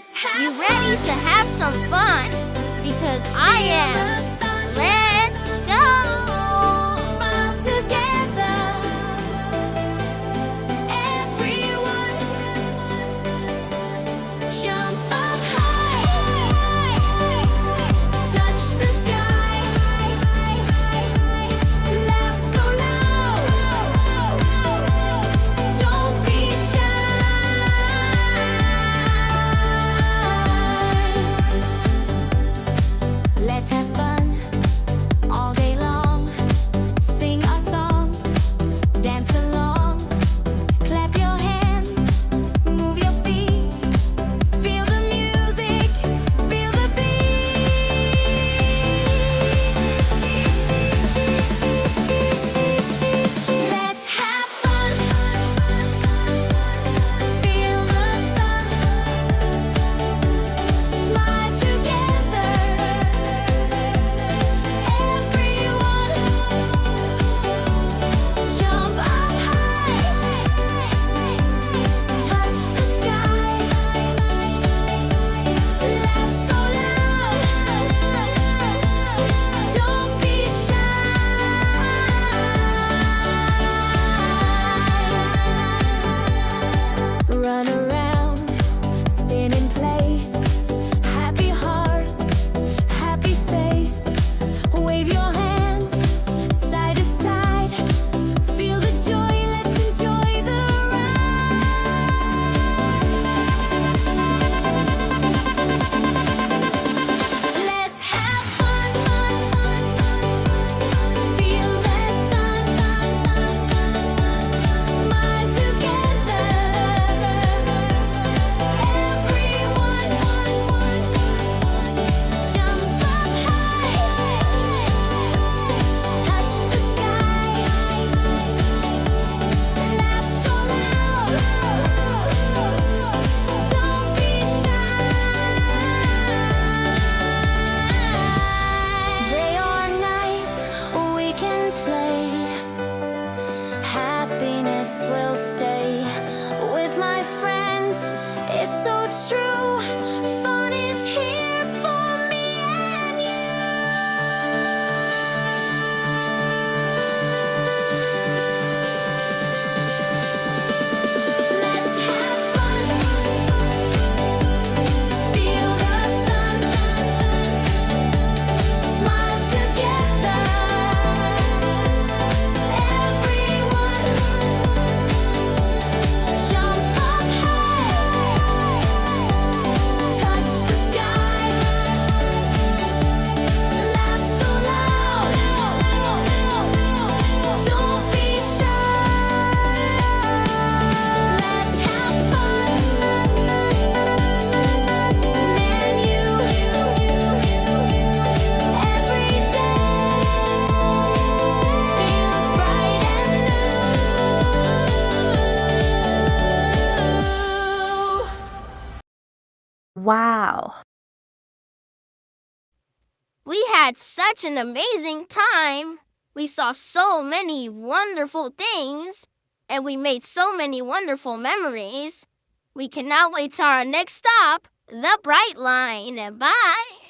You ready to have some fun? Because I am. Let's go! Smile together, everyone. Jump up high, touch the sky, laugh so loud, don't be shy. Let's have fun all day long. Sing a song, dance along, clap your hands, move your feet, feel the music, feel the beat. Let's have fun, feel the sun, smile together, everyone. Jump up high, touch the sky, laugh so loud, don't be shy. Run around, spin in place, happy hearts, happy face. Wave your hands side to side, feel the joy, let's enjoy the ride. Let's have fun, feel the sun, smile together, everyone. Jump up high, touch the sky, laugh so loud, don't be shy. Day or night, we can play. Happiness will stay with my friends. It's so true. Fun is here for me and you. Let's have fun. Feel the sun. Smile together, everyone. Jump up high, touch the sky, laugh so loud, don't be shy. Let's have fun, man, you, every day feels bright and new. Wow. We had such an amazing time. We saw so many wonderful things, and we made so many wonderful memories. We cannot wait till our next stop, the Bright Line. Bye.